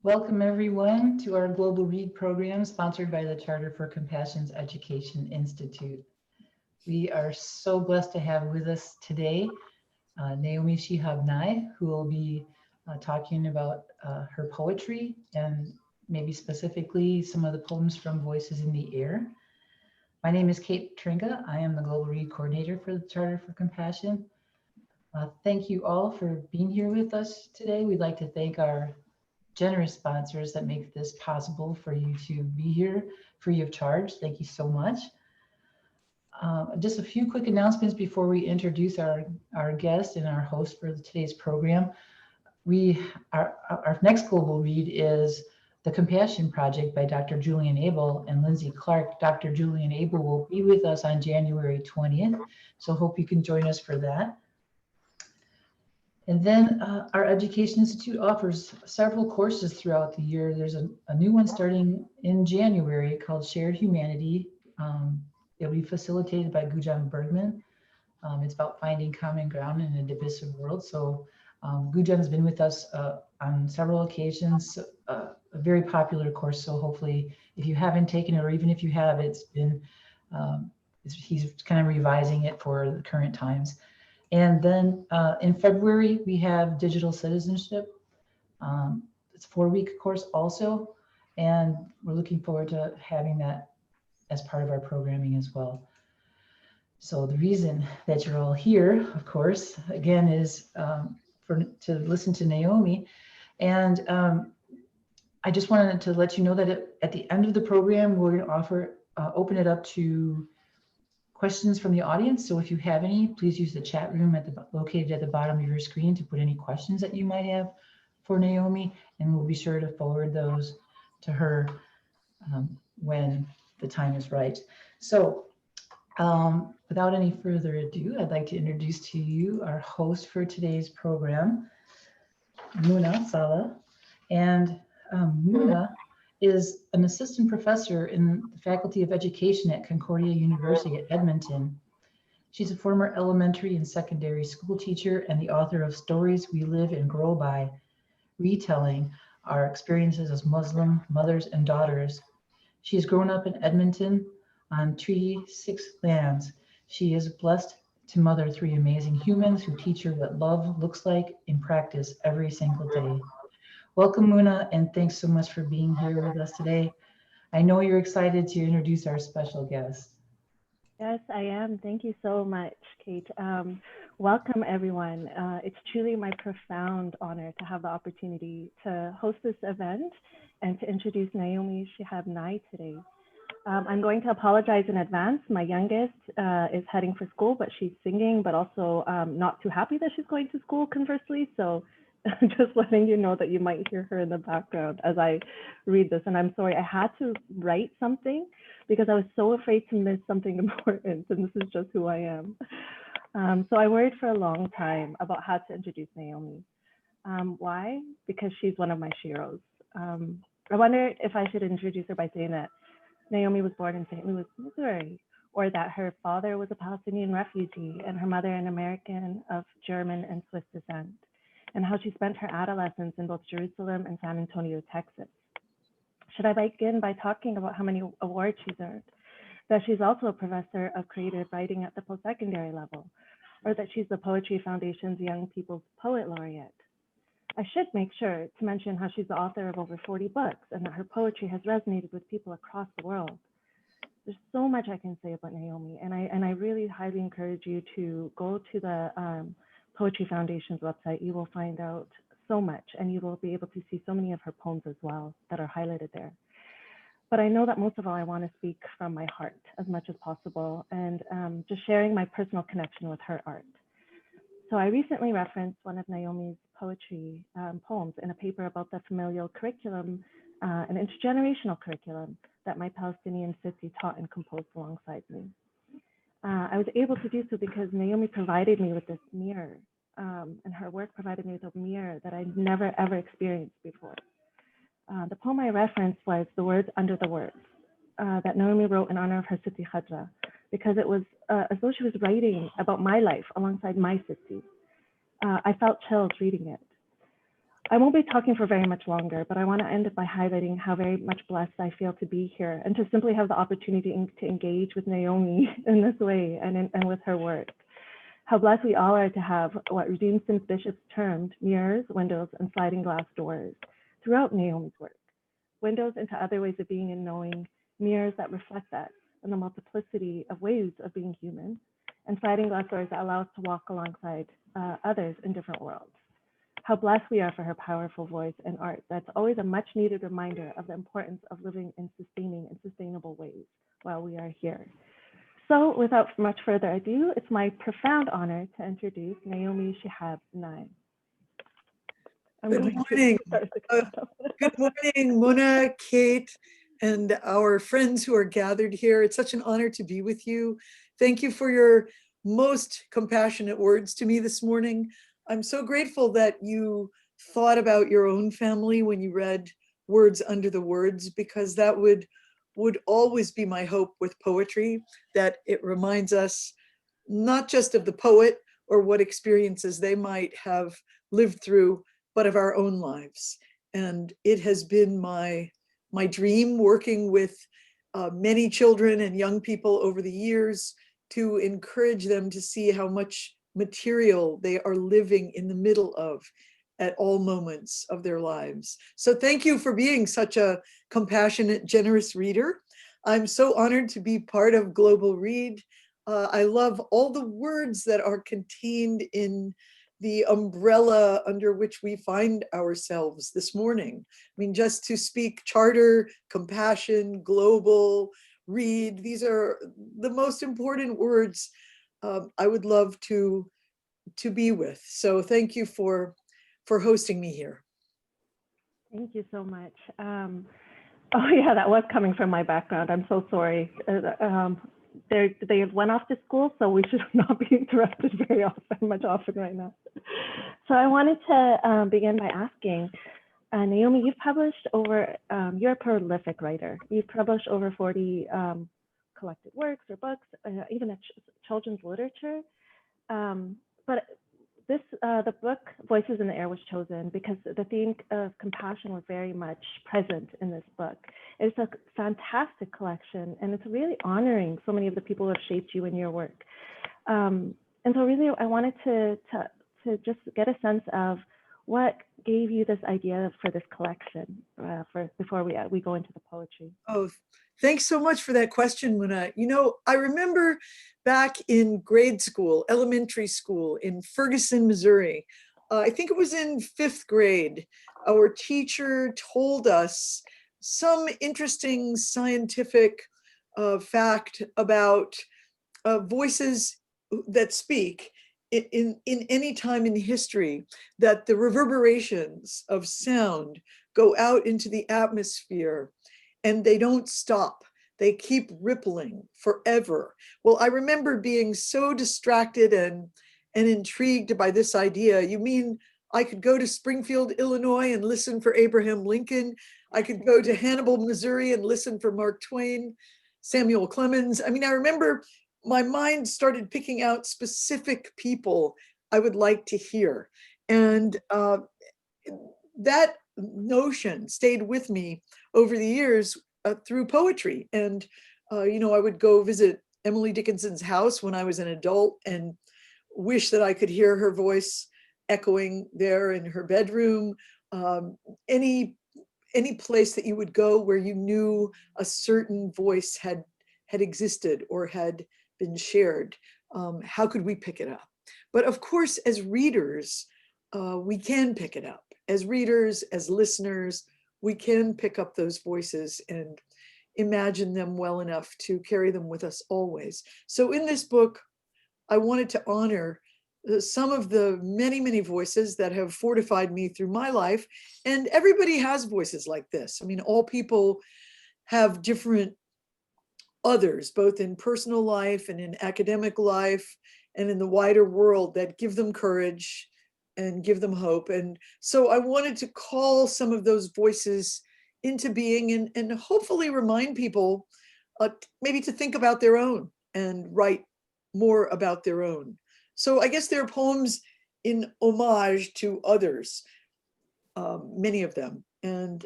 Welcome everyone to our Global Read program sponsored by the Charter for Compassion's Education Institute. We are so blessed to have with us today Naomi Shihab Nye, who will be talking about her poetry and maybe specifically some of the poems from Voices in the Air. My name is Kate Tringa. I am the Global Read Coordinator for the Charter for Compassion. Thank you all for being here with us today. We'd like to thank our generous sponsors that make this possible for you to be here free of charge. Thank you so much. Just a few quick announcements before we introduce our guest and our host for today's program. Our next global read is The Compassion Project by Dr. Julian Abel and Lindsay Clark. Dr. Julian Abel will be with us on January 20th, so hope you can join us for that. And then our Education Institute offers several courses throughout the year. There's a new one starting in January called Shared Humanity. It'll be facilitated by Gujan Bergman. It's about finding common ground in a divisive world. So Gujan's been with us on several occasions, a very popular course. So hopefully if you haven't taken it, or even if you have, it's been, he's kind of revising it for the current times. And then in February, we have Digital Citizenship. It's a 4-week course also, and we're looking forward to having that as part of our programming as well. So the reason that you're all here, of course, again, is to listen to Naomi. And I just wanted to let you know that at the end of the program, we're going to open it up to questions from the audience. So if you have any, please use the chat room located at the bottom of your screen to put any questions that you might have for Naomi, and we'll be sure to forward those to her when the time is right. So without any further ado, I'd like to introduce to you our host for today's program, Muna Sala. And Muna is an assistant professor in the Faculty of Education at Concordia University at Edmonton. She's a former elementary and secondary school teacher and the author of Stories We Live and Grow By, retelling our experiences as Muslim mothers and daughters. She has grown up in Edmonton on Treaty 6 lands. She is blessed to mother 3 amazing humans who teach her what love looks like in practice every single day. Welcome, Muna, and thanks so much for being here with us today. I know you're excited to introduce our special guest. Yes, I am. Thank you so much, Kate. Welcome, everyone. It's truly my profound honor to have the opportunity to host this event and to introduce Naomi Shihab Nye today. I'm going to apologize in advance. My youngest is heading for school, but she's singing, but also not too happy that she's going to school, conversely. So just letting you know that you might hear her in the background as I read this. And I'm sorry, I had to write something because I was so afraid to miss something important, and this is just who I am. So I worried for a long time about how to introduce Naomi. Why? Because she's one of my sheroes. I wonder if I should introduce her by saying that Naomi was born in St. Louis, Missouri, or that her father was a Palestinian refugee and her mother an American of German and Swiss descent, and how she spent her adolescence in both Jerusalem and San Antonio, Texas. Should I begin by talking about how many awards she's earned, that she's also a professor of creative writing at the post-secondary level, or that she's the Poetry Foundation's Young People's Poet Laureate? I should make sure to mention how she's the author of over 40 books and that her poetry has resonated with people across the world. There's so much I can say about Naomi, and I really highly encourage you to go to the Poetry Foundation's website. You will find out so much, and you will be able to see so many of her poems as well that are highlighted there. But I know that most of all, I want to speak from my heart as much as possible, and just sharing my personal connection with her art. So I recently referenced one of Naomi's poetry poems in a paper about the familial curriculum, an intergenerational curriculum that my Palestinian city taught and composed alongside me. I was able to do so because Naomi provided me with this mirror, and her work provided me with a mirror that I'd never ever experienced before. The poem I referenced was The Words Under the Words that Naomi wrote in honor of her city Khadra, because it was as though she was writing about my life alongside my city. I felt chills reading it. I won't be talking for very much longer, but I want to end it by highlighting how very much blessed I feel to be here and to simply have the opportunity to engage with Naomi in this way and with her work. How blessed we all are to have what Redeemed Sims bishops termed mirrors, windows, and sliding glass doors throughout Naomi's work. Windows into other ways of being and knowing, mirrors that reflect that, and the multiplicity of ways of being human, and sliding glass doors that allow us to walk alongside others in different worlds. How blessed we are for her powerful voice and art that's always a much needed reminder of the importance of living in sustaining and sustainable ways while we are here. So without much further ado, it's my profound honor to introduce Naomi Shihab Nye. Good morning. Good morning, Mona, Kate, and our friends who are gathered here. It's such an honor to be with you. Thank you for your most compassionate words to me this morning. I'm so grateful that you thought about your own family when you read Words Under the Words, because that would always be my hope with poetry, that it reminds us not just of the poet or what experiences they might have lived through, but of our own lives. And it has been my dream working with many children and young people over the years to encourage them to see how much material they are living in the middle of at all moments of their lives. So thank you for being such a compassionate, generous reader. I'm so honored to be part of Global Read. I love all the words that are contained in the umbrella under which we find ourselves this morning. I mean, just to speak charter, compassion, global, read, these are the most important words I would love to be with. So thank you for hosting me here. Thank you so much. Oh yeah, that was coming from my background. I'm so sorry. They went off to school, so we should not be interrupted very much often right now. So I wanted to begin by asking, Naomi, you've published over, you're a prolific writer. You've published over 40 collected works or books, even a children's literature. But this, the book Voices in the Air was chosen because the theme of compassion was very much present in this book. It's a fantastic collection, and it's really honoring so many of the people who have shaped you in your work. And so really, I wanted to just get a sense of what gave you this idea for this collection before we go into the poetry. Oh, thanks so much for that question, Muna. You know, I remember back in grade school, elementary school in Ferguson, Missouri, I think it was in 5th grade, our teacher told us some interesting scientific fact about voices that speak in any time in history, that the reverberations of sound go out into the atmosphere and they don't stop. They keep rippling forever. Well, I remember being so distracted and intrigued by this idea. You mean I could go to Springfield, Illinois and listen for Abraham Lincoln? I could go to Hannibal, Missouri and listen for Mark Twain, Samuel Clemens. I mean, I remember my mind started picking out specific people I would like to hear. And that notion stayed with me over the years through poetry. And, you know, I would go visit Emily Dickinson's house when I was an adult and wish that I could hear her voice echoing there in her bedroom. Any place that you would go where you knew a certain voice had existed or had been shared, how could we pick it up? But of course, as readers, we can pick it up. As readers, as listeners, we can pick up those voices and imagine them well enough to carry them with us always. So in this book, I wanted to honor some of the many, many voices that have fortified me through my life. And everybody has voices like this. I mean, all people have different others, both in personal life and in academic life and in the wider world, that give them courage and give them hope. And so I wanted to call some of those voices into being and hopefully remind people maybe to think about their own and write more about their own. So I guess there are poems in homage to others. many of them. And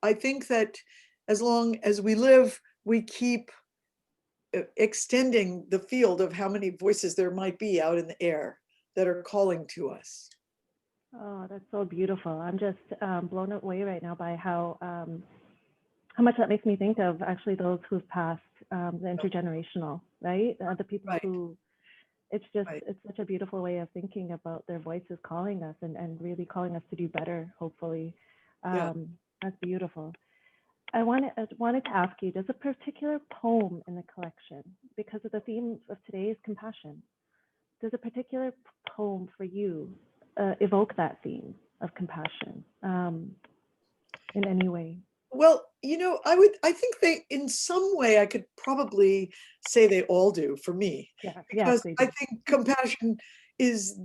I think that as long as we live, we keep extending the field of how many voices there might be out in the air that are calling to us. Oh, that's so beautiful. I'm just blown away right now by how much that makes me think of actually those who've passed, the intergenerational, right? The people Right. who, it's just, Right. it's such a beautiful way of thinking about their voices calling us and really calling us to do better, hopefully. Yeah. That's beautiful. I wanted to ask you, does a particular poem in the collection, because of the theme of today is compassion, does a particular poem for you evoke that theme of compassion in any way? Well, I think they, in some way, I could probably say they all do for me, Yeah, yes, because they I do. think compassion is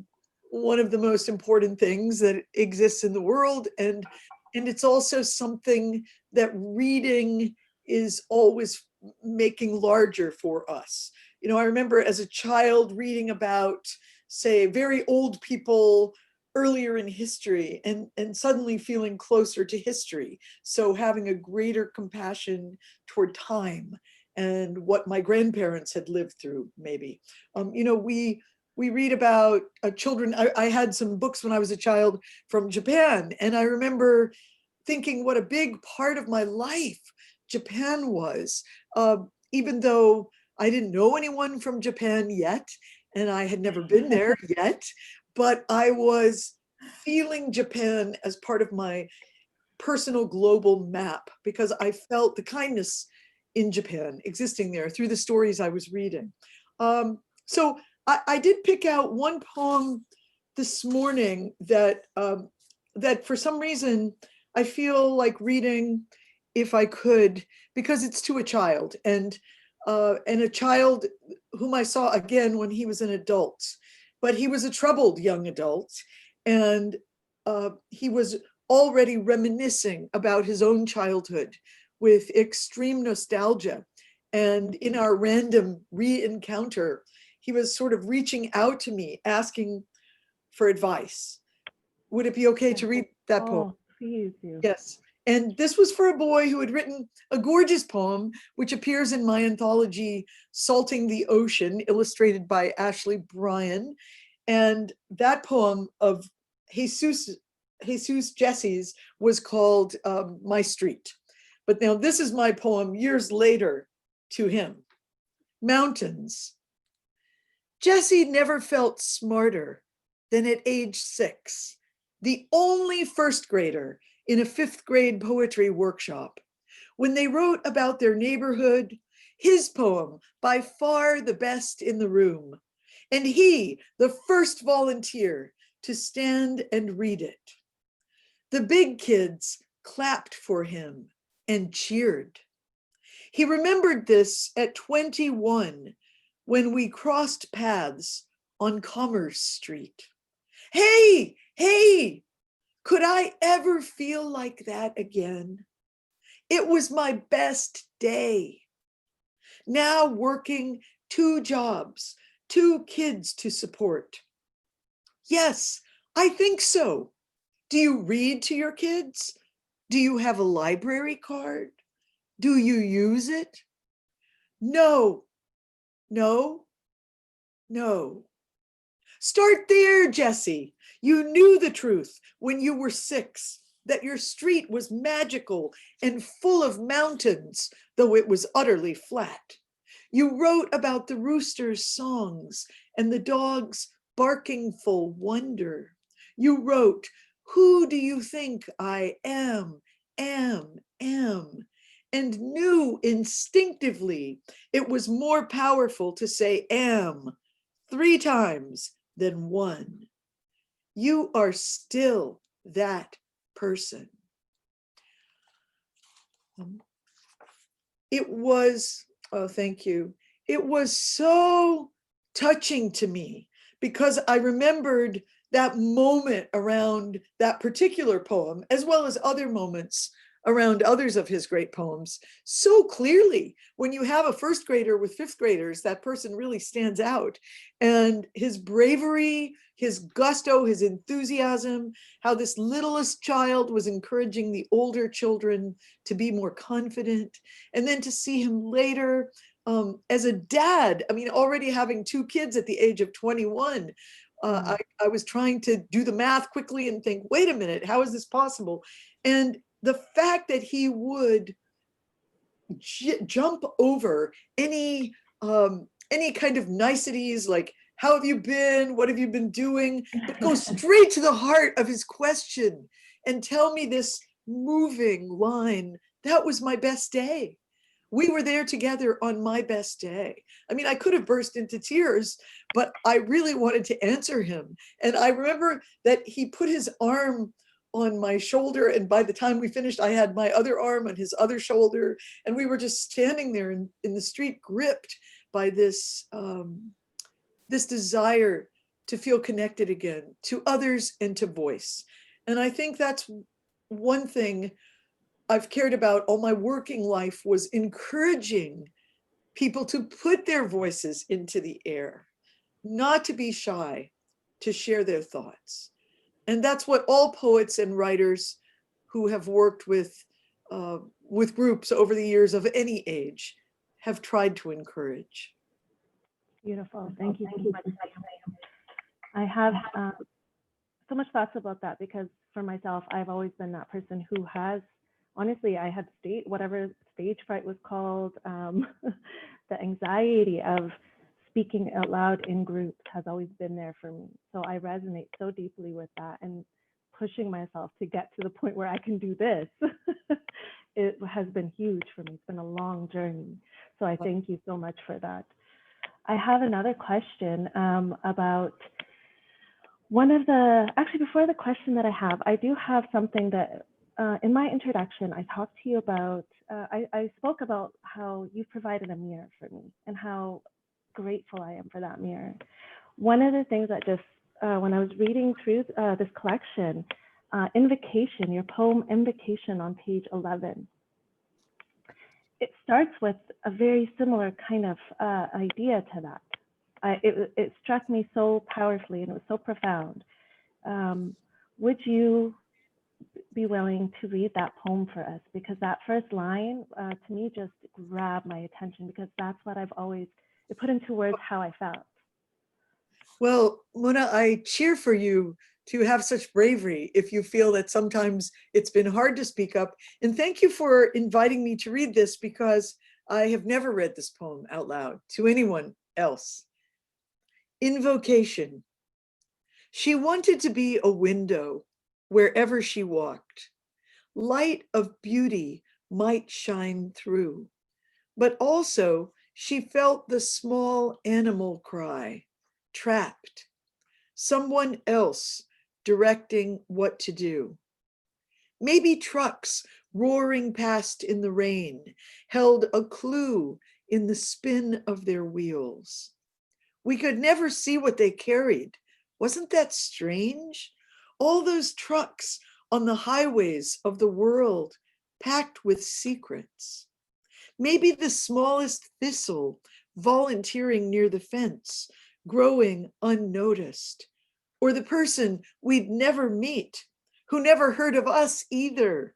one of the most important things that exists in the world. And it's also something that reading is always making larger for us. I remember as a child reading about, say, very old people earlier in history, and suddenly feeling closer to history. So having a greater compassion toward time and what my grandparents had lived through, maybe. We read about children. I had some books when I was a child from Japan, and I remember thinking what a big part of my life Japan was, even though I didn't know anyone from Japan yet, and I had never been there yet, but I was feeling Japan as part of my personal global map, because I felt the kindness in Japan existing there through the stories I was reading. So I did pick out one poem this morning that for some reason I feel like reading if I could, because it's to a child, and a child whom I saw again when he was an adult, but he was a troubled young adult, and he was already reminiscing about his own childhood with extreme nostalgia. And in our random re-encounter, he was sort of reaching out to me, asking for advice. Would it be okay to read that poem? Oh, please do. Yes. And this was for a boy who had written a gorgeous poem, which appears in my anthology, Salting the Ocean, illustrated by Ashley Bryan. And that poem of Jesus Jesse's was called My Street. But now this is my poem years later to him. Mountains. Jesse never felt smarter than at age 6, the only first grader in a 5th grade poetry workshop. When they wrote about their neighborhood, his poem by far the best in the room, and he the first volunteer to stand and read it. The big kids clapped for him and cheered. He remembered this at 21 when we crossed paths on Commerce Street. Hey, hey, could I ever feel like that again? It was my best day. Now working 2 jobs, 2 kids to support. Yes, I think so. Do you read to your kids? Do you have a library card? Do you use it? No, no, no. Start there, Jesse. You knew the truth when you were 6, that your street was magical and full of mountains, though it was utterly flat. You wrote about the rooster's songs and the dogs barking full wonder. You wrote, who do you think I am, and knew instinctively it was more powerful to say am 3 times than 1. You are still that person. It was, oh, thank you. It was so touching to me because I remembered that moment around that particular poem, as well as other moments around others of his great poems so clearly. When you have a first grader with fifth graders, that person really stands out. And his bravery, his gusto, his enthusiasm, how this littlest child was encouraging the older children to be more confident. And then to see him later as a dad, I mean, already having two kids at the age of 21, I was trying to do the math quickly and think, wait a minute, how is this possible? And the fact that he would jump over any kind of niceties like, how have you been? What have you been doing? But go straight to the heart of his question and tell me this moving line, that was my best day. We were there together on my best day. I mean, I could have burst into tears, but I really wanted to answer him. And I remember that he put his arm on my shoulder, and by the time we finished, I had my other arm on his other shoulder, and we were just standing there in the street, gripped by this this desire to feel connected again to others and to voice. And I think that's one thing I've cared about all my working life, was encouraging people to put their voices into the air, not to be shy, to share their thoughts. And that's what all poets and writers who have worked with groups over the years of any age have tried to encourage. Beautiful. Thank you so much. I have so much thoughts about that, because for myself, I've always been that person who has, honestly, I had whatever stage fright was called, the anxiety of speaking out loud in groups has always been there for me. So I resonate so deeply with that, and pushing myself to get to the point where I can do this, it has been huge for me. It's been a long journey. So I thank you so much for that. I have another question about actually before the question that I have, I do have something that in my introduction, I talked to you about, I spoke about how you've provided a mirror for me and how grateful I am for that mirror. One of the things that just, when I was reading through this collection, Invocation, your poem Invocation on page 11, it starts with a very similar kind of idea to that. It struck me so powerfully, and it was so profound. Would you be willing to read that poem for us? Because that first line to me just grabbed my attention, because that's what I've always, it put into words how I felt. Well, Mona, I cheer for you to have such bravery if you feel that sometimes it's been hard to speak up. And thank you for inviting me to read this, because I have never read this poem out loud to anyone else. Invocation. She wanted to be a window wherever she walked. Light of beauty might shine through, but also she felt the small animal cry, trapped, someone else directing what to do. Maybe trucks roaring past in the rain held a clue in the spin of their wheels. We could never see what they carried. Wasn't that strange? All those trucks on the highways of the world, packed with secrets. Maybe the smallest thistle volunteering near the fence, growing unnoticed. Or the person we'd never meet, who never heard of us either,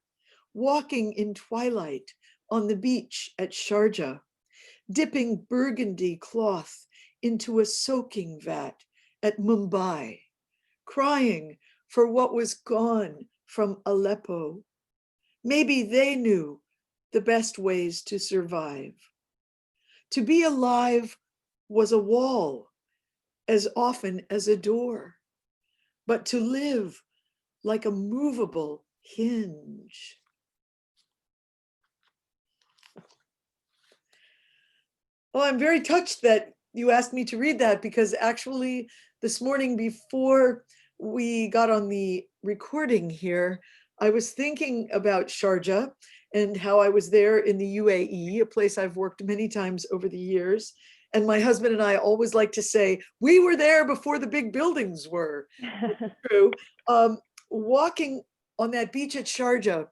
walking in twilight on the beach at Sharjah, dipping burgundy cloth into a soaking vat at Mumbai, crying for what was gone from Aleppo. Maybe they knew the best ways to survive. To be alive was a wall as often as a door, but to live like a movable hinge. Well, I'm very touched that you asked me to read that, because actually this morning before we got on the recording here, I was thinking about Sharjah and how I was there in the UAE, a place I've worked many times over the years. And my husband and I always like to say, we were there before the big buildings were. True. Walking on that beach at Sharjah,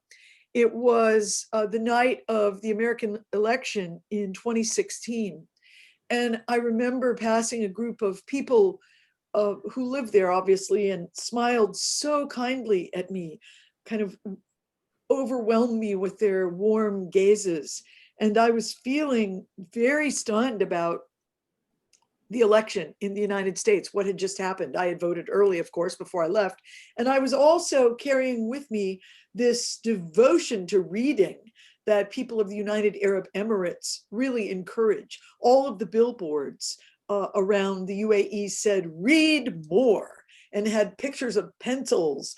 It was the night of the American election in 2016. And I remember passing a group of people who lived there, obviously, and smiled so kindly at me, kind of overwhelmed me with their warm gazes. And I was feeling very stunned about the election in the United States, what had just happened. I had voted early, of course, before I left. And I was also carrying with me this devotion to reading that people of the United Arab Emirates really encourage. All of the billboards around the UAE said, read more, and had pictures of pencils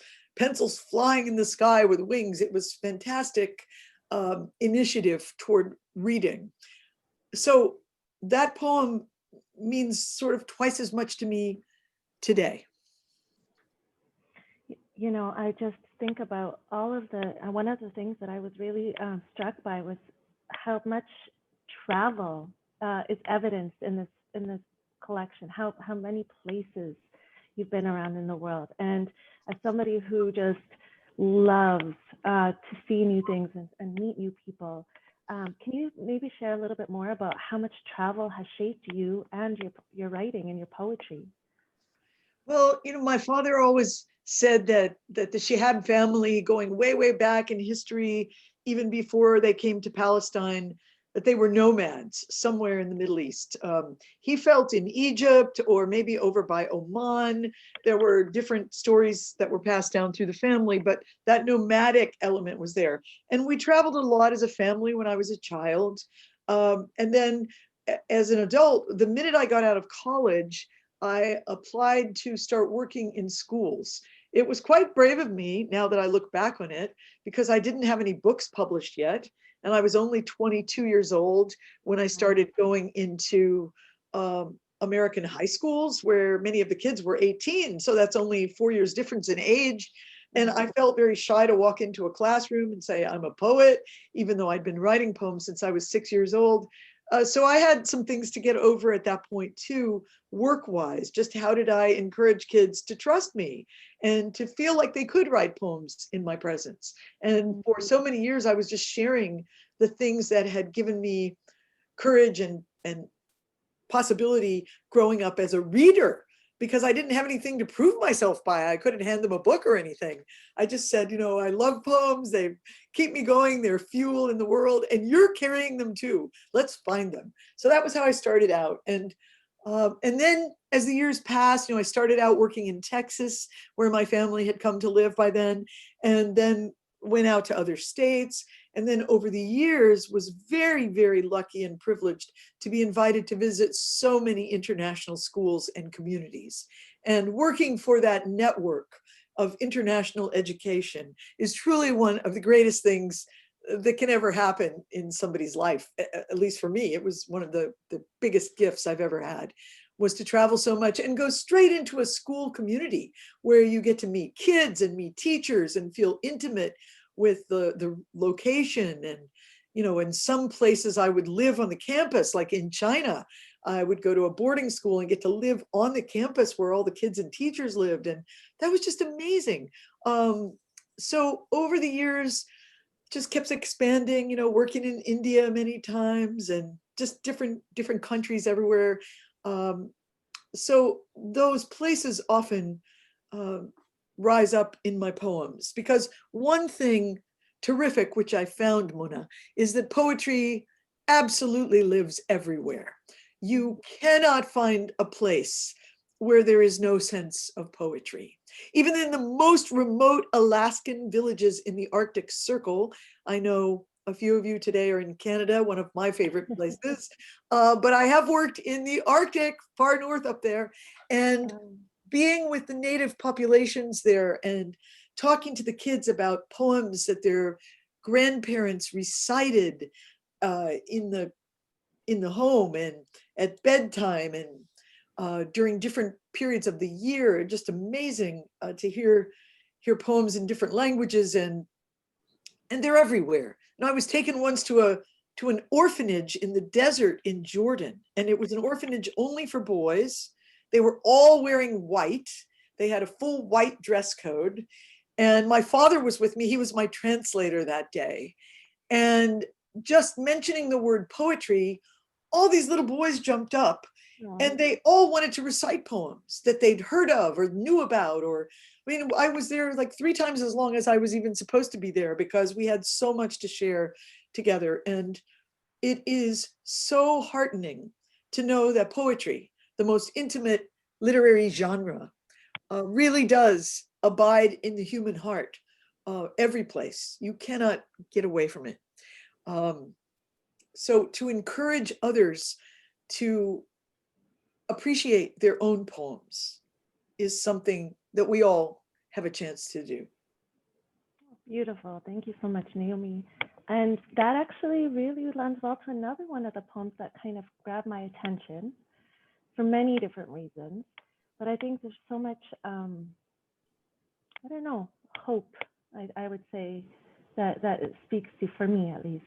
flying in the sky with wings. It was fantastic initiative toward reading. So that poem means sort of twice as much to me today. You know, I just think about all of the, one of the things that I was really struck by was how much travel is evidenced in this collection, how many places you've been around in the world. And as somebody who just loves to see new things and meet new people, can you maybe share a little bit more about how much travel has shaped you and your writing and your poetry? Well, you know, my father always said that the Shihab family, going way, way back in history, even before they came to Palestine, that they were nomads somewhere in the Middle East. He felt in Egypt or maybe over by Oman. There were different stories that were passed down through the family, but that nomadic element was there. And we traveled a lot as a family when I was a child. And then as an adult, the minute I got out of college, I applied to start working in schools. It was quite brave of me now that I look back on it, because I didn't have any books published yet. And I was only 22 years old when I started going into American high schools, where many of the kids were 18. So that's only 4 years difference in age. And I felt very shy to walk into a classroom and say, I'm a poet, even though I'd been writing poems since I was 6 years old. So I had some things to get over at that point too, work-wise. Just how did I encourage kids to trust me and to feel like they could write poems in my presence? And for so many years, I was just sharing the things that had given me courage and possibility growing up as a reader, because I didn't have anything to prove myself by. I couldn't hand them a book or anything. I just said, you know, I love poems. They keep me going. They're fuel in the world, and you're carrying them too. Let's find them. So that was how I started out. And then as the years passed, you know, I started out working in Texas, where my family had come to live by then, and then went out to other states. And then over the years was very, very lucky and privileged to be invited to visit so many international schools and communities. And working for that network of international education is truly one of the greatest things that can ever happen in somebody's life. At least for me, it was one of the biggest gifts I've ever had, was to travel so much and go straight into a school community where you get to meet kids and meet teachers and feel intimate with the location. And, you know, in some places I would live on the campus, like in China, I would go to a boarding school and get to live on the campus where all the kids and teachers lived. And that was just amazing. So over the years, just kept expanding, you know, working in India many times and just different countries everywhere. So those places often rise up in my poems, because one thing terrific, which I found, Mona, is that poetry absolutely lives everywhere. You cannot find a place where there is no sense of poetry. Even in the most remote Alaskan villages in the Arctic Circle, I know a few of you today are in Canada, one of my favorite places, but I have worked in the Arctic, far north up there, and being with the native populations there and talking to the kids about poems that their grandparents recited in the home and at bedtime and during different periods of the year. Just amazing to hear poems in different languages, and they're everywhere. And I was taken once to an orphanage in the desert in Jordan, and it was an orphanage only for boys. They were all wearing white. They had a full white dress code. And my father was with me. He was my translator that day. And just mentioning the word poetry, all these little boys jumped up and they all wanted to recite poems that they'd heard of or knew about. Or, I mean, I was there like 3 times as long as I was even supposed to be there because we had so much to share together. And it is so heartening to know that poetry, the most intimate literary genre, really does abide in the human heart, every place. You cannot get away from it. So to encourage others to appreciate their own poems is something that we all have a chance to do. Beautiful. Thank you so much, Naomi. And that actually really lends well to another one of the poems that kind of grabbed my attention for many different reasons. But I think there's so much, I don't know, hope, I would say, that it speaks to, for me at least.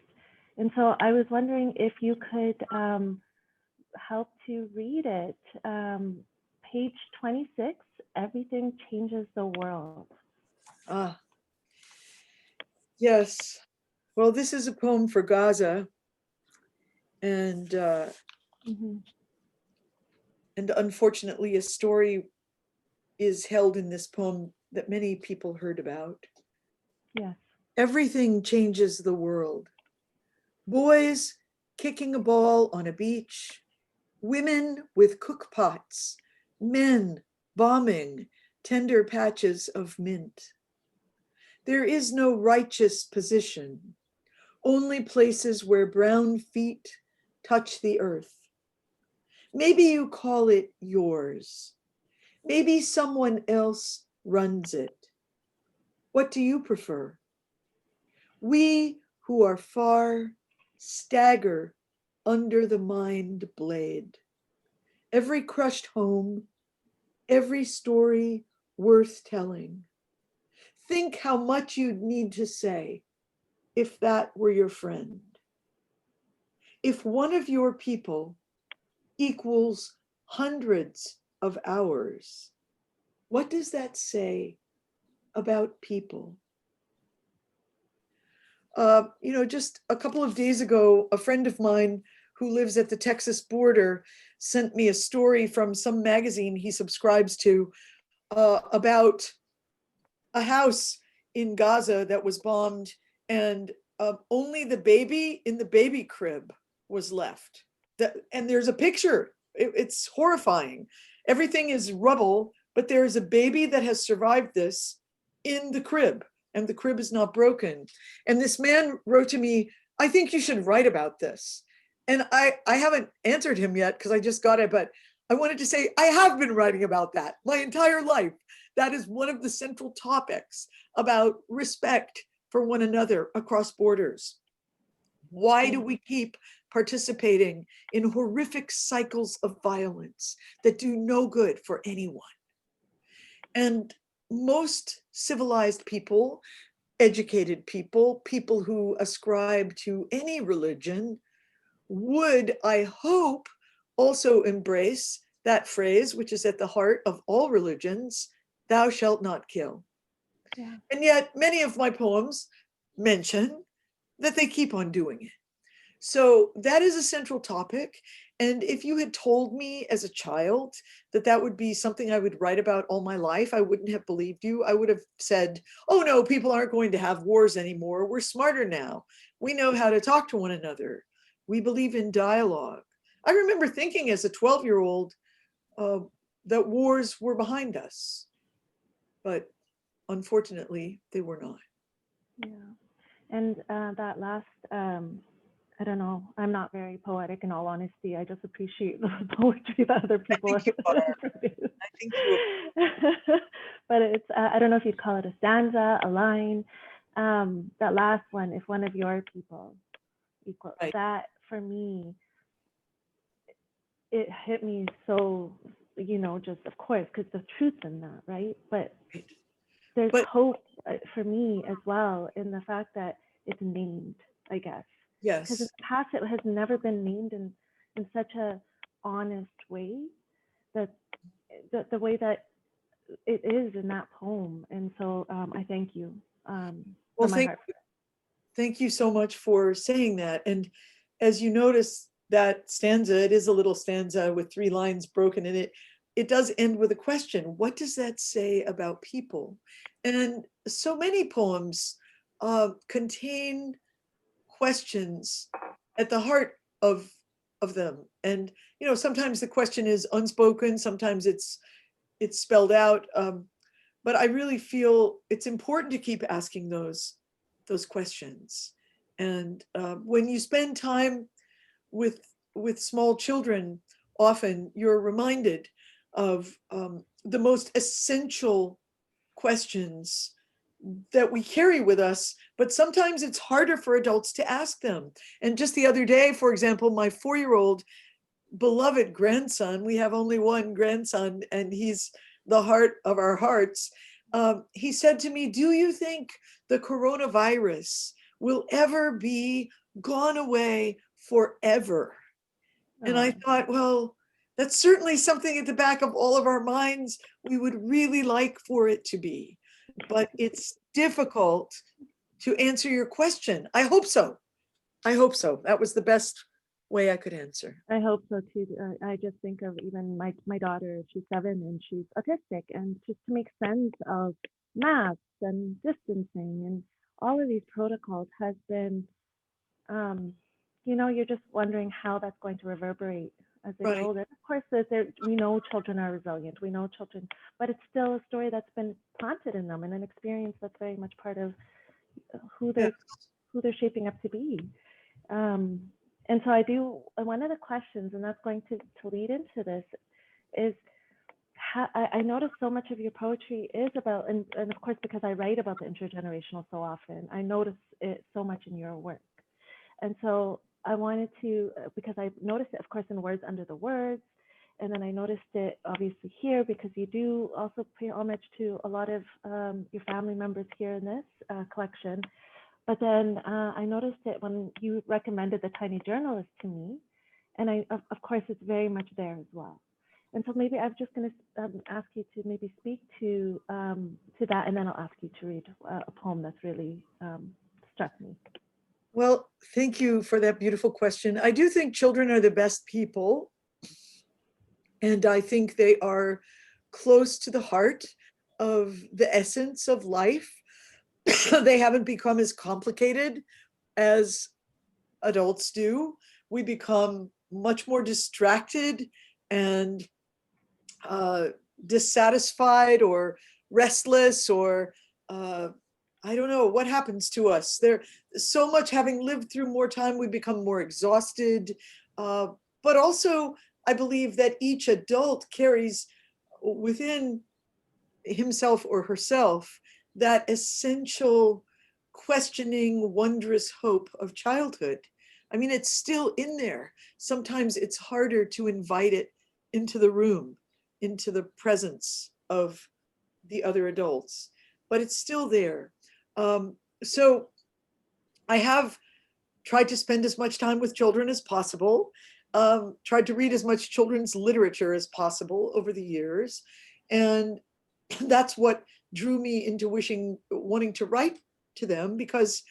And so I was wondering if you could help to read it. Page 26, Everything Changes the World. Ah, yes. Well, this is a poem for Gaza. And and unfortunately, a story is held in this poem that many people heard about. Yes. Everything changes the world. Boys kicking a ball on a beach, women with cook pots, men bombing tender patches of mint. There is no righteous position, only places where brown feet touch the earth. Maybe you call it yours. Maybe someone else runs it. What do you prefer? We who are far stagger under the mind blade. Every crushed home, every story worth telling. Think how much you'd need to say if that were your friend. If one of your people equals hundreds of hours, what does that say about people? Just a couple of days ago, a friend of mine who lives at the Texas border sent me a story from some magazine he subscribes to about a house in Gaza that was bombed, and only the baby in the baby crib was left. And there's a picture. It's horrifying. Everything is rubble, but there is a baby that has survived this in the crib, and the crib is not broken. And this man wrote to me, I think you should write about this. And I haven't answered him yet because I just got it, but I wanted to say I have been writing about that my entire life. That is one of the central topics about respect for one another across borders. Why do we keep participating in horrific cycles of violence that do no good for anyone? And most civilized people, educated people, people who ascribe to any religion, would, I hope, also embrace that phrase, which is at the heart of all religions, thou shalt not kill. Yeah. And yet many of my poems mention that they keep on doing it. So that is a central topic. And if you had told me as a child that that would be something I would write about all my life, I wouldn't have believed you. I would have said, oh no, people aren't going to have wars anymore. We're smarter now. We know how to talk to one another. We believe in dialogue. I remember thinking as a 12-year-old that wars were behind us, but unfortunately they were not. Yeah. And that last, I don't know, I'm not very poetic in all honesty. I just appreciate the poetry that other people I think you are. produce. I think you are. But it's, I don't know if you'd call it a stanza, a line. That last one, if one of your people equal, Right. that for me, it hit me so, just of course, because the truth's in that, right? But Right. there's But hope for me as well in the fact that it's named, I guess. Because in yes, the past, it has never been named in such a honest way, that the way that it is in that poem. And so I thank you Well, from my heart. thank you so much for saying that. And as you notice, that stanza, it is a little stanza with 3 lines broken in it. It does end with a question. What does that say about people? And so many poems contain questions at the heart of them. And sometimes the question is unspoken, sometimes it's spelled out. But I really feel it's important to keep asking those questions. And when you spend time with small children, often you're reminded of the most essential questions that we carry with us, but sometimes it's harder for adults to ask them. And just the other day, for example, my 4-year-old beloved grandson, we have only one grandson, and he's the heart of our hearts. He said to me, "Do you think the coronavirus will ever be gone away forever?" And I thought, well, that's certainly something at the back of all of our minds. We would really like for it to be, but it's difficult to answer your question. I hope so. I hope so. That was the best way I could answer. I hope so too. I just think of even my daughter, she's 7 and she's autistic, and just to make sense of masks and distancing and all of these protocols has been, you're just wondering how that's going to reverberate as they get older. Of course, we know children are resilient. We know children, but it's still a story that's been planted in them and an experience that's very much part of who they're shaping up to be. And so one of the questions, and that's going to lead into this, is I notice so much of your poetry is about, and of course, because I write about the intergenerational so often, I notice it so much in your work. And so I wanted to, because I noticed it, of course, in Words Under the Words, and then I noticed it obviously here because you do also pay homage to a lot of your family members here in this collection. But then I noticed it when you recommended The Tiny Journalist to me, and of course, it's very much there as well. And so maybe I'm just going to ask you to maybe speak to that, and then I'll ask you to read a poem that's really struck me. Well, thank you for that beautiful question. I do think children are the best people, and I think they are close to the heart of the essence of life. They haven't become as complicated as adults do. We become much more distracted and dissatisfied or restless, or I don't know what happens to us. There's so much, having lived through more time, we become more exhausted. But also, I believe that each adult carries within himself or herself that essential questioning, wondrous hope of childhood. I mean, it's still in there. Sometimes it's harder to invite it into the room, into the presence of the other adults, but it's still there. So I have tried to spend as much time with children as possible, tried to read as much children's literature as possible over the years. And that's what drew me into wanting to write to them, because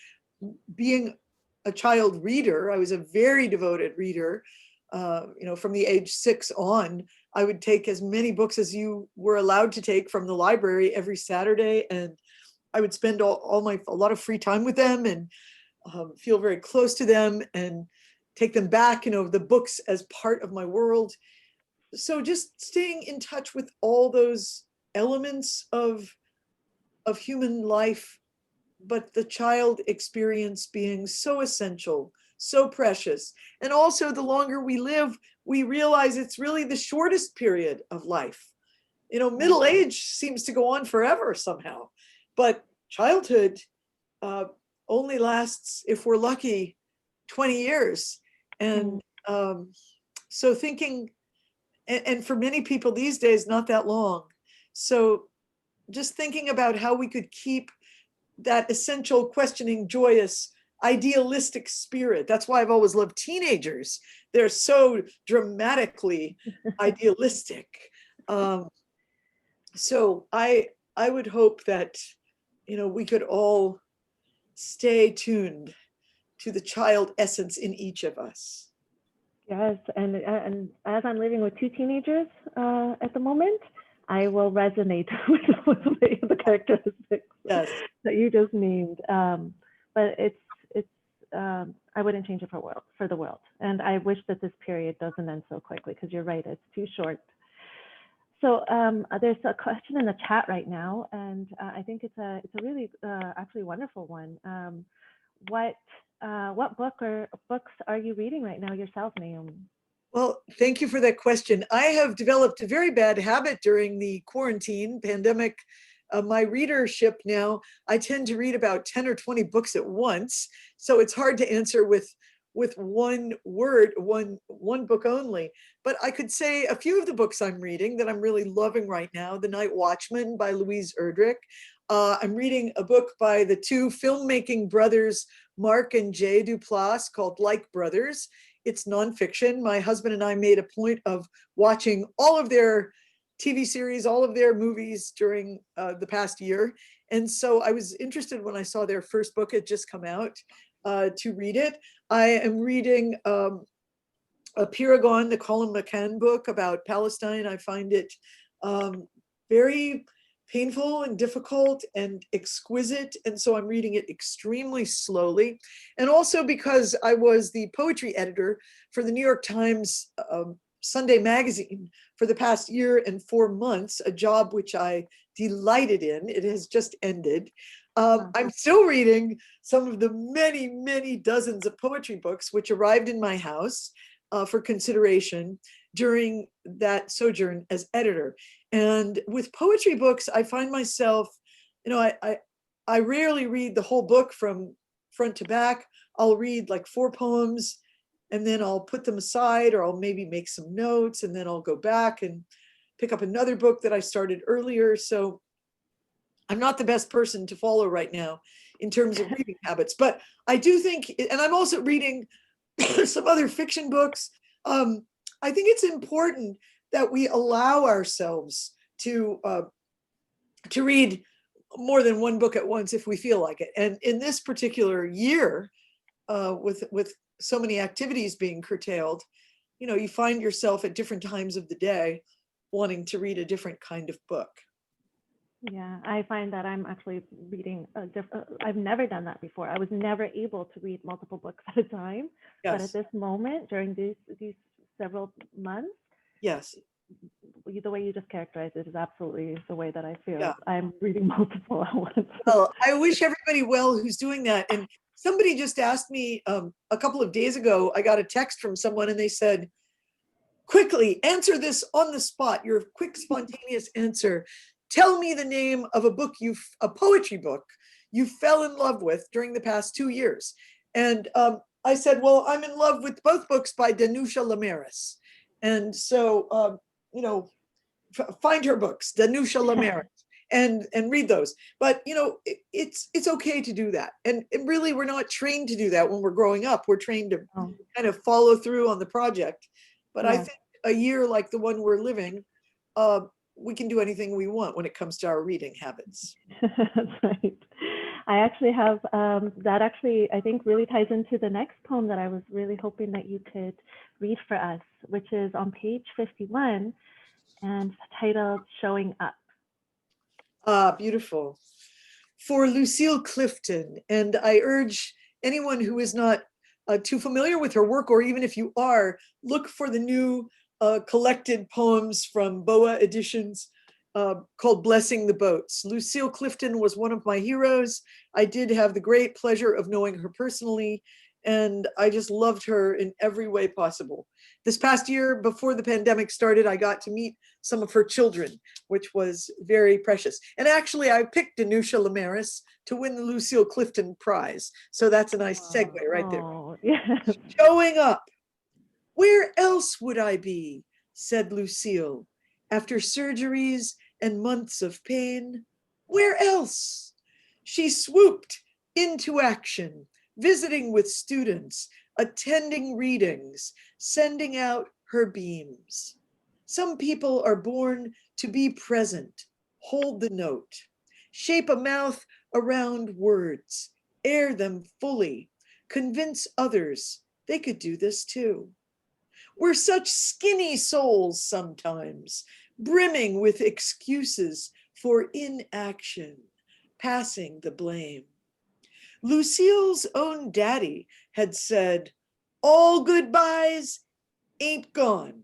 being a child reader, I was a very devoted reader. From the age 6 on, I would take as many books as you were allowed to take from the library every Saturday, and I would spend a lot of free time with them, and feel very close to them, and take them back, the books as part of my world. So just staying in touch with all those elements of human life, but the child experience being so essential, so precious. And also, the longer we live, we realize it's really the shortest period of life. Middle age seems to go on forever somehow, but childhood only lasts, if we're lucky, 20 years. And so thinking, and for many people these days, not that long. So just thinking about how we could keep that essential, questioning, joyous, idealistic spirit. That's why I've always loved teenagers. They're so dramatically idealistic. So I would hope that, we could all stay tuned to the child essence in each of us. Yes, and as I'm living with two teenagers at the moment, I will resonate with the characteristics Yes. that you just named. But it's I wouldn't change it for the world, and I wish that this period doesn't end so quickly because you're right, it's too short. So there's a question in the chat right now, and I think it's a really actually wonderful one. What book or books are you reading right now yourself, Naomi? Well, thank you for that question. I have developed a very bad habit during the quarantine pandemic. My readership now, I tend to read about 10 or 20 books at once. So it's hard to answer with one word, one book only. But I could say a few of the books I'm reading that I'm really loving right now. The Night Watchman by Louise Erdrich. I'm reading a book by the two filmmaking brothers, Mark and Jay Duplass, called Like Brothers. It's nonfiction. My husband and I made a point of watching all of their TV series, all of their movies during the past year. And so I was interested when I saw their first book had just come out to read it. I am reading a Piragon, the Colin McCann book about Palestine. I find it very painful and difficult and exquisite. And so I'm reading it extremely slowly. And also because I was the poetry editor for the New York Times Sunday magazine for the past year and 4 months, a job which I delighted in. It has just ended. I'm still reading some of the many, many dozens of poetry books which arrived in my house for consideration during that sojourn as editor. And with poetry books, I find myself, I rarely read the whole book from front to back. I'll read like 4 poems and then I'll put them aside, or I'll maybe make some notes, and then I'll go back and pick up another book that I started earlier. So I'm not the best person to follow right now in terms of reading habits, but I do think, and I'm also reading some other fiction books. I think it's important that we allow ourselves to read more than one book at once if we feel like it. And in this particular year, with so many activities being curtailed, you find yourself at different times of the day wanting to read a different kind of book. Yeah, I find that I'm actually reading I've never done that before. I was never able to read multiple books at a time. Yes. But at this moment, during these several months, yes, the way you just characterized it is absolutely the way that I feel. Yeah. I'm reading multiple at once. Well, I wish everybody well who's doing that. And somebody just asked me a couple of days ago, I got a text from someone and they said, quickly answer this on the spot, your quick spontaneous answer. Tell me the name of a poetry book you fell in love with during the past 2 years. And I said, well, I'm in love with both books by Danusha Lamaris. And so, find her books, Danusha Lamaris, and read those. But, it's okay to do that. And really, we're not trained to do that when we're growing up. We're trained to kind of follow through on the project. But I think a year like the one we're living, we can do anything we want when it comes to our reading habits. That's right. I actually have, that actually, I think really ties into the next poem that I was really hoping that you could read for us, which is on page 51 and titled Showing Up. Ah, beautiful. For Lucille Clifton, and I urge anyone who is not too familiar with her work, or even if you are, look for the new collected poems from Boa Editions called Blessing the Boats. Lucille Clifton was one of my heroes. I did have the great pleasure of knowing her personally, and I just loved her in every way possible. This past year, before the pandemic started, I got to meet some of her children, which was very precious. And actually, I picked Danusha Lamaris to win the Lucille Clifton Prize. So that's a nice segue right there. Oh, yes. Showing up. Where else would I be, said Lucille, after surgeries and months of pain? Where else? She swooped into action, visiting with students, attending readings, sending out her beams. Some people are born to be present, Hold the note. Shape a mouth around words. Air them fully. Convince others they could do this too. We're such skinny souls sometimes, brimming with excuses for inaction, passing the blame. Lucille's own daddy had said, all goodbyes ain't gone.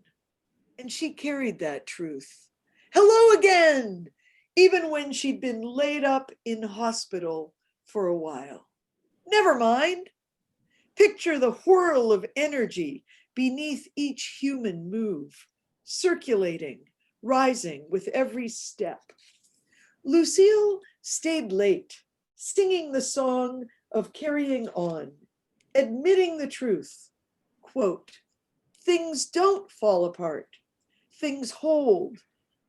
And she carried that truth. Hello again, even when she'd been laid up in hospital for a while. Never mind. Picture the whirl of energy beneath each human move, circulating, rising with every step. Lucille stayed late, singing the song of carrying on, admitting the truth. Quote, things don't fall apart. Things hold,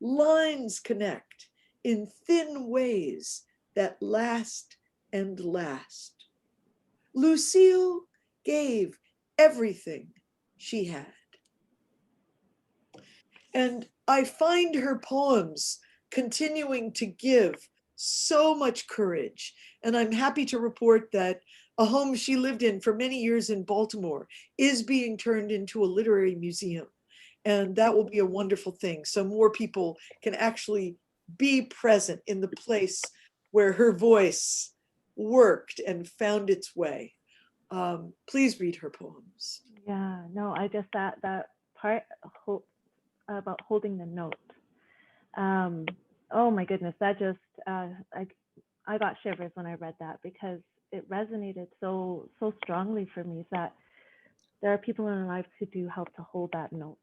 lines connect in thin ways that last and last. Lucille gave everything she had. And I find her poems continuing to give so much courage. And I'm happy to report that a home she lived in for many years in Baltimore is being turned into a literary museum. And that will be a wonderful thing. So more people can actually be present in the place where her voice worked and found its way. Please read her poems. Yeah, no, I just that part about holding the note. Oh my goodness, that just I got shivers when I read that because it resonated so strongly for me that there are people in our lives who do help to hold that note,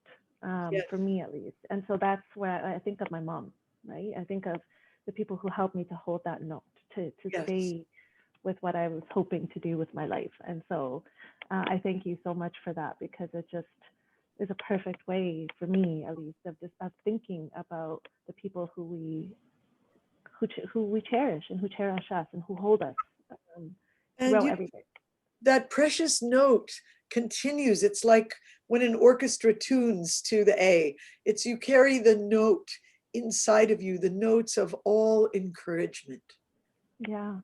Yes. for me at least. And so that's where I think of my mom, right? I think of the people who helped me to hold that note, to Yes. stay with what I was hoping to do with my life. And so I thank you so much for that because it just is a perfect way for me, at least, of thinking about the people who we cherish and who cherish us and who hold us throughout everything. That precious note continues. It's like when an orchestra tunes to the A. It's you carry the note inside of you, the notes of all encouragement. Yeah.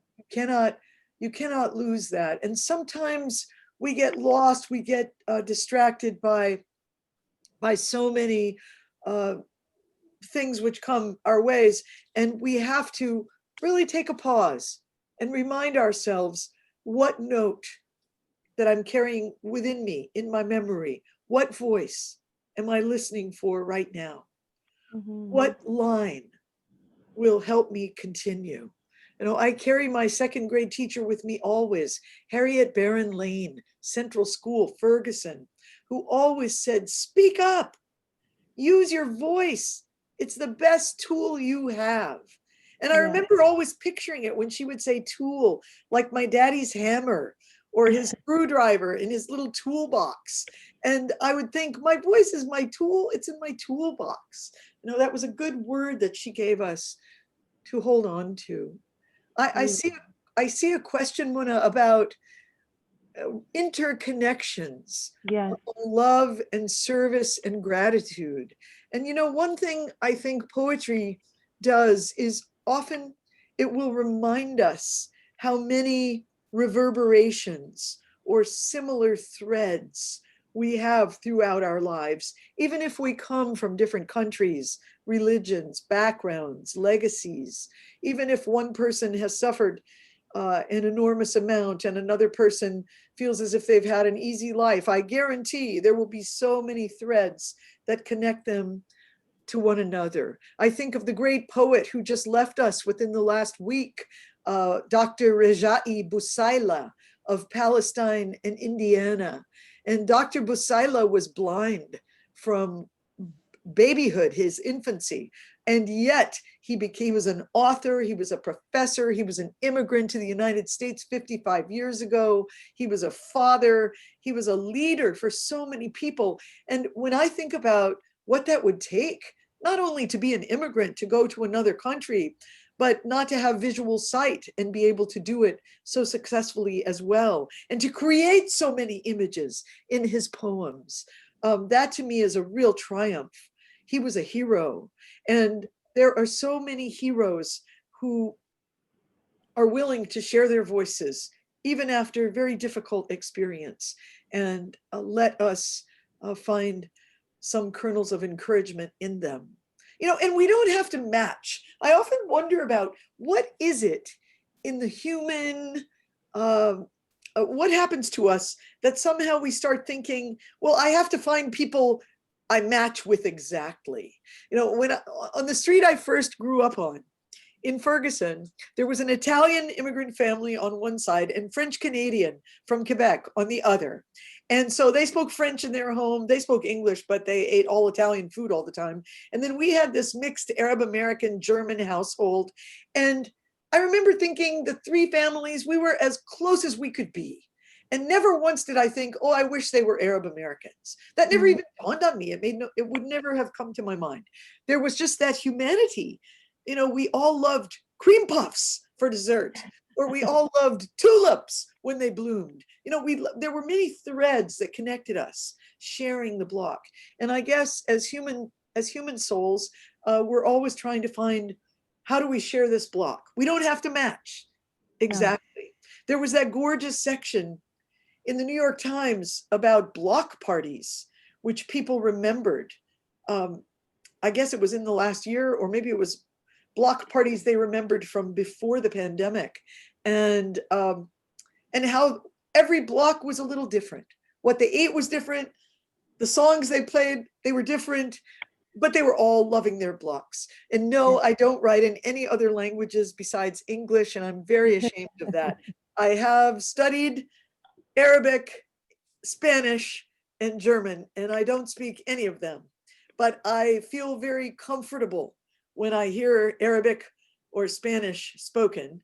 You cannot lose that. And sometimes we get lost, we get distracted by so many things which come our ways. And we have to really take a pause and remind ourselves what note that I'm carrying within me, in my memory, what voice am I listening for right now? Mm-hmm. What line will help me continue? You know, I carry my second grade teacher with me always, Harriet Barron Lane, Central School, Ferguson, who always said, speak up, use your voice. It's the best tool you have. And I remember always picturing it when she would say tool, like my daddy's hammer or his screwdriver in his little toolbox. And I would think, my voice is my tool. It's in my toolbox. You know, that was a good word that she gave us to hold on to. I see a question, Muna, about interconnections, Yes. love and service and gratitude. And you know, one thing I think poetry does is often it will remind us how many reverberations or similar threads we have throughout our lives, even if we come from different countries, religions, backgrounds, legacies, even if one person has suffered an enormous amount and another person feels as if they've had an easy life. I guarantee there will be so many threads that connect them to one another. I think of the great poet who just left us within the last week, Dr. Rajai Busaila of Palestine and Indiana. And Dr. Busaila was blind from babyhood, his infancy. And yet he was an author, he was a professor, he was an immigrant to the United States 55 years ago. He was a father, he was a leader for so many people. And when I think about what that would take, not only to be an immigrant, to go to another country, but not to have visual sight and be able to do it so successfully as well, and to create so many images in his poems. That to me is a real triumph. He was a hero. And there are so many heroes who are willing to share their voices, even after very difficult experience, and let us find some kernels of encouragement in them. And we don't have to match. I often wonder about what is it in the human, what happens to us that somehow we start thinking, well, I have to find people I match with exactly. When on the street I first grew up on, in Ferguson, there was an Italian immigrant family on one side and French Canadian from Quebec on the other. And so they spoke French in their home. They spoke English, but they ate all Italian food all the time. And then we had this mixed Arab American German household. And I remember thinking the three families, we were as close as we could be. And never once did I think, oh, I wish they were Arab Americans. That never even dawned on me. It would never have come to my mind. There was just that humanity. We all loved cream puffs for dessert, or we all loved tulips when they bloomed. There were many threads that connected us, sharing the block. And I guess as human souls, we're always trying to find, how do we share this block? We don't have to match. Exactly. Yeah. There was that gorgeous section in the New York Times about block parties, which people remembered. I guess it was in the last year, or maybe it was block parties they remembered from before the pandemic, and how every block was a little different. What they ate was different. The songs they played, they were different, but they were all loving their blocks. And no, I don't write in any other languages besides English, and I'm very ashamed of that. I have studied Arabic, Spanish, and German, and I don't speak any of them, but I feel very comfortable when I hear Arabic or Spanish spoken.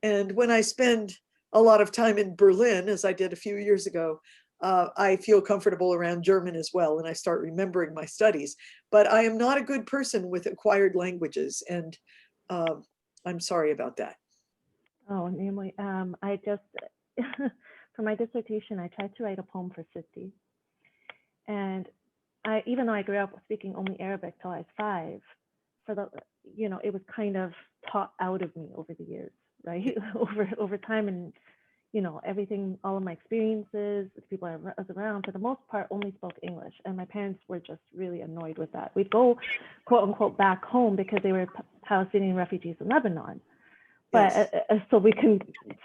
And when I spend a lot of time in Berlin, as I did a few years ago, I feel comfortable around German as well, and I start remembering my studies. But I am not a good person with acquired languages, and I'm sorry about that. Oh, Naomi, I just, for my dissertation, I tried to write a poem for Siddhi. And even though I grew up speaking only Arabic till I was 5, it was kind of taught out of me over the years, right? over time, and everything, all of my experiences, the people I was around, for the most part, only spoke English, and my parents were just really annoyed with that. We'd go, quote unquote, back home because they were Palestinian refugees in Lebanon, but yes. So we can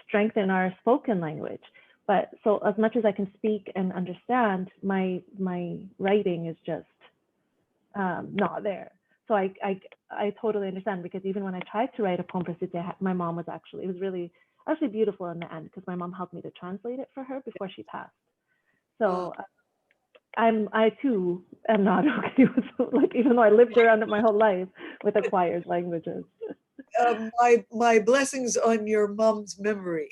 strengthen our spoken language. But so as much as I can speak and understand, my writing is just not there. So I totally understand, because even when I tried to write a poem for Siddhi, my mom was it was really actually beautiful in the end, because my mom helped me to translate it for her before she passed. So I too am not okay with, even though I lived around it my whole life, with acquired languages. My blessings on your mom's memory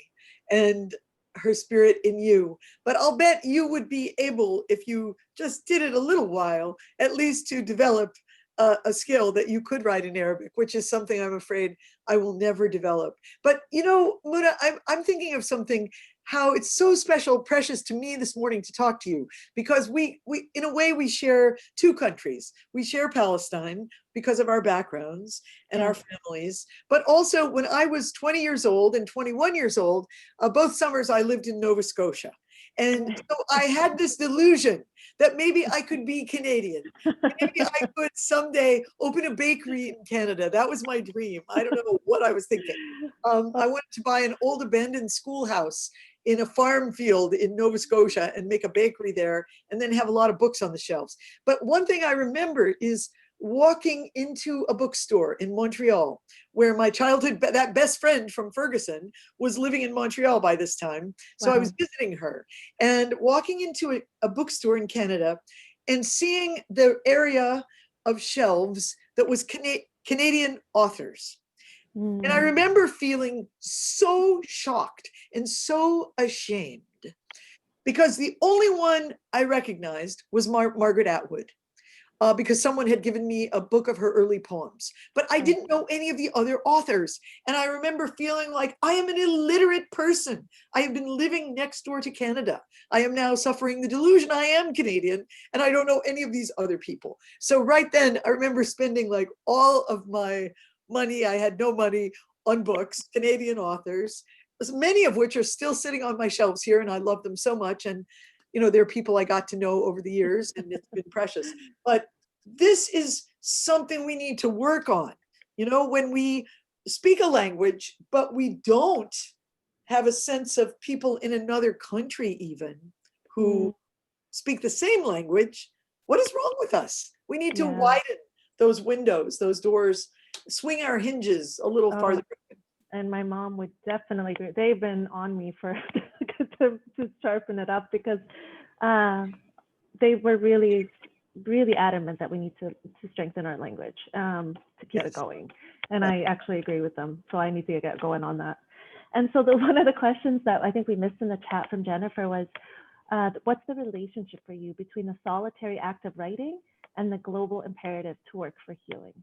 and her spirit in you. But I'll bet you would be able, if you just did it a little while, at least to develop a skill that you could write in Arabic, which is something I'm afraid I will never develop. But Muna, I'm thinking of something, how it's so special, precious to me this morning to talk to you, because we in a way, we share two countries. We share Palestine because of our backgrounds and our families. But also, when I was 20 years old and 21 years old, both summers I lived in Nova Scotia. And so I had this delusion that maybe I could be Canadian. Maybe I could someday open a bakery in Canada. That was my dream. I don't know what I was thinking. I wanted to buy an old abandoned schoolhouse in a farm field in Nova Scotia and make a bakery there, and then have a lot of books on the shelves. But one thing I remember is walking into a bookstore in Montreal, where my childhood, that best friend from Ferguson, was living in Montreal by this time. So I was visiting her, and walking into a bookstore in Canada and seeing the area of shelves that was Canadian authors. And I remember feeling so shocked and so ashamed, because the only one I recognized was Margaret Atwood. because someone had given me a book of her early poems, but I didn't know any of the other authors. And I remember feeling like I am an illiterate person. I have been living next door to Canada. I am now suffering the delusion I am Canadian, and I don't know any of these other people. So right then, I remember spending like all of my money, I had no money, on books, Canadian authors, many of which are still sitting on my shelves here, and I love them so much. And there are people I got to know over the years, and it's been precious. But this is something we need to work on. When we speak a language, but we don't have a sense of people in another country even who speak the same language, what is wrong with us? We need to widen those windows, those doors, swing our hinges a little farther. And my mom would definitely agree. They've been on me for to sharpen it up, because they were really, really adamant that we need to strengthen our language to keep it going. And I actually agree with them. So I need to get going on that. And so one of the questions that I think we missed in the chat from Jennifer was, what's the relationship for you between the solitary act of writing and the global imperative to work for healing?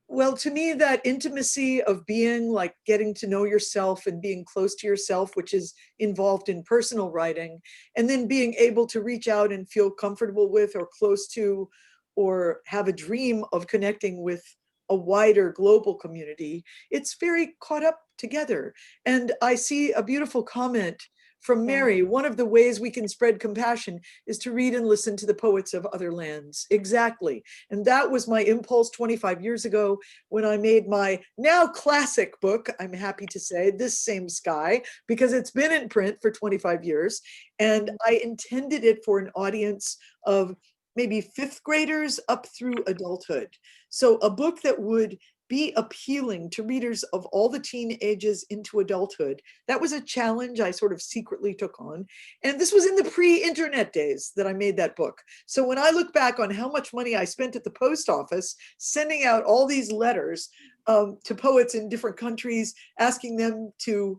Well, to me, that intimacy of being like getting to know yourself and being close to yourself, which is involved in personal writing, and then being able to reach out and feel comfortable with or close to or have a dream of connecting with a wider global community, it's very caught up together. And I see a beautiful comment from Mary. One of the ways we can spread compassion is to read and listen to the poets of other lands. Exactly. And that was my impulse 25 years ago when I made my now classic book, I'm happy to say, This Same Sky, because it's been in print for 25 years. And I intended it for an audience of maybe fifth graders up through adulthood. So a book that would be appealing to readers of all the teen ages into adulthood. That was a challenge I sort of secretly took on. And this was in the pre-internet days that I made that book. So when I look back on how much money I spent at the post office, sending out all these letters to poets in different countries, asking them to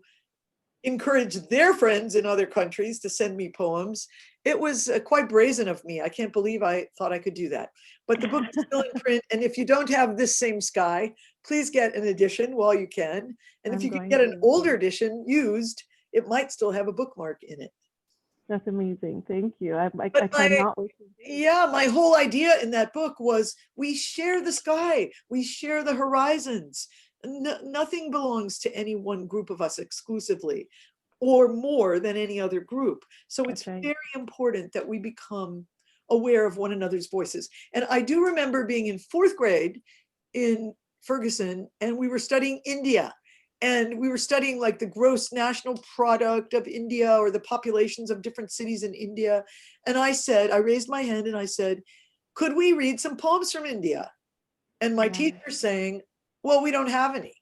encourage their friends in other countries to send me poems, it was quite brazen of me. I can't believe I thought I could do that. But the book is still in print. And if you don't have This Same Sky, please get an edition while you can. And if you can get an older edition used, it might still have a bookmark in it. That's amazing. Thank you. I cannot wait. Yeah, my whole idea in that book was we share the sky, we share the horizons. Nothing belongs to any one group of us exclusively or more than any other group. So it's very important that we become aware of one another's voices. And I do remember being in fourth grade in Ferguson, and we were studying India. And we were studying like the gross national product of India or the populations of different cities in India. And I raised my hand and I said, could we read some poems from India? And my teacher saying, well, we don't have any.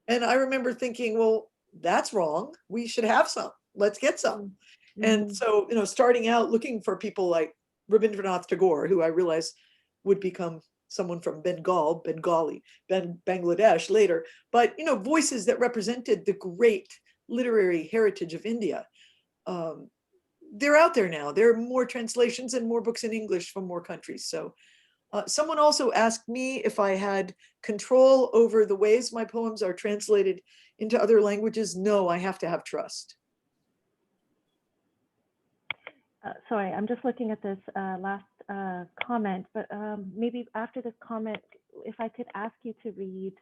And I remember thinking, well, that's wrong. We should have some. Let's get some. And so, starting out looking for people like Rabindranath Tagore, who I realized would become someone from Bengali, Bangladesh later, but voices that represented the great literary heritage of India. They're out there now. There are more translations and more books in English from more countries. So someone also asked me if I had control over the ways my poems are translated into other languages. No, I have to have trust. Sorry, I'm just looking at this last comment, but maybe after this comment, if I could ask you to read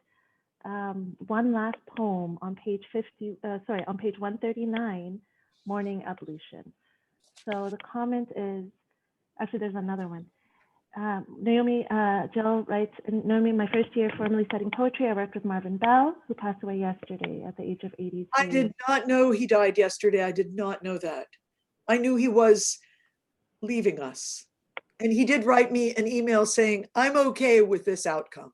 one last poem on page 139, Morning Ablution. So the comment is, actually there's another one. Naomi, Jill writes, Naomi, my first year formally studying poetry, I worked with Marvin Bell, who passed away yesterday at the age of 83. I did not know he died yesterday. I did not know that. I knew he was leaving us. And he did write me an email saying, I'm okay with this outcome.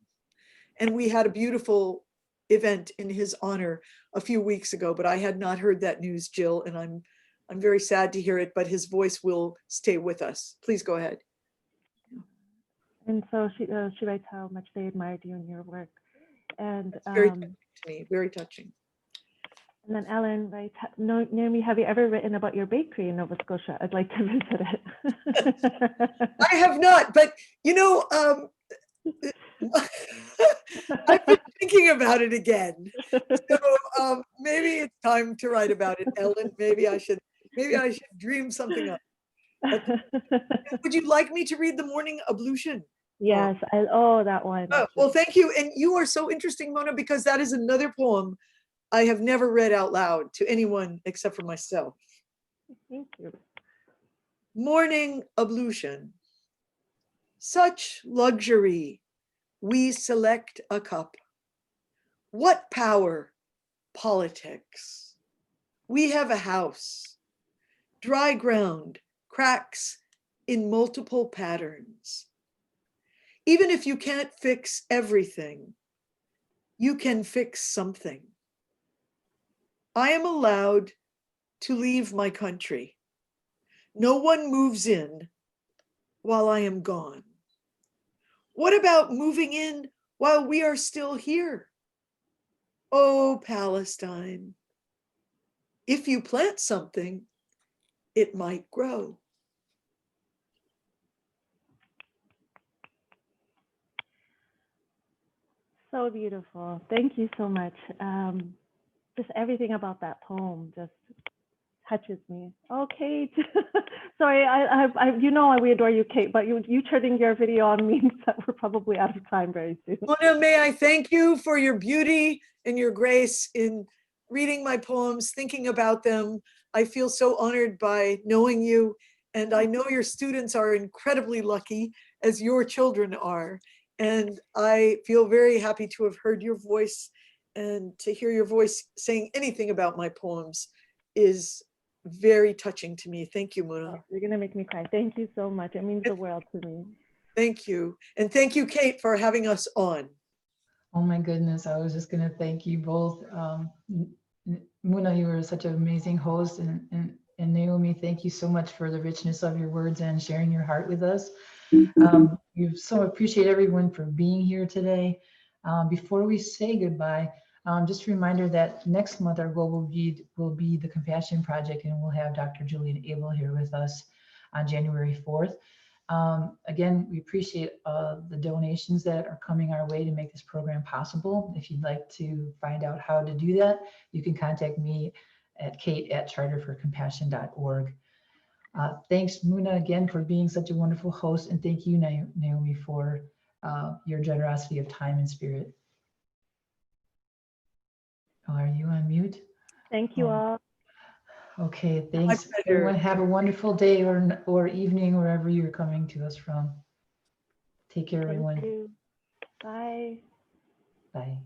And we had a beautiful event in his honor a few weeks ago, but I had not heard that news, Jill, and I'm very sad to hear it, but his voice will stay with us. Please go ahead. And so she writes how much they admired you and your work. And very touching to me, very touching. And then Ellen writes, Naomi, have you ever written about your bakery in Nova Scotia? I'd like to visit it. I have not, but you know, I've been thinking about it again. So maybe it's time to write about it, Ellen. Maybe I should dream something up. Would you like me to read the Morning Ablution? Yes, oh, that one. Well, thank you. And you are so interesting, Mona, because that is another poem I have never read out loud to anyone except for myself. Thank you. Morning Ablution. Such luxury, we select a cup. What power? Politics. We have a house. Dry ground, cracks in multiple patterns. Even if you can't fix everything, you can fix something. I am allowed to leave my country. No one moves in while I am gone. What about moving in while we are still here? Oh, Palestine, if you plant something, it might grow. So beautiful. Thank you so much. Just everything about that poem just touches me. Oh, Kate. Sorry, you know we adore you, Kate, but you turning your video on means that we're probably out of time very soon. Mona, may I thank you for your beauty and your grace in reading my poems, thinking about them. I feel so honored by knowing you, and I know your students are incredibly lucky, as your children are. And I feel very happy to have heard your voice, and to hear your voice saying anything about my poems is very touching to me. Thank you, Mona. Oh, you're gonna make me cry. Thank you so much. It means the world to me. Thank you. And thank you, Kate, for having us on. Oh my goodness, I was just going to thank you both. Muna, you were such an amazing host, and Naomi, thank you so much for the richness of your words and sharing your heart with us. We so appreciate everyone for being here today. Before we say goodbye, just a reminder that next month our goal will be the Compassion Project, and we'll have Dr. Julian Abel here with us on January 4th. Again, we appreciate the donations that are coming our way to make this program possible. If you'd like to find out how to do that, you can contact me at kate@charterforcompassion.org. Thanks, Muna, again, for being such a wonderful host. And thank you, Naomi, for your generosity of time and spirit. Oh, are you on mute? Thank you all. Okay, thanks. Everyone have a wonderful day or evening, wherever you're coming to us from. Take care, everyone. Thank you. Bye. Bye.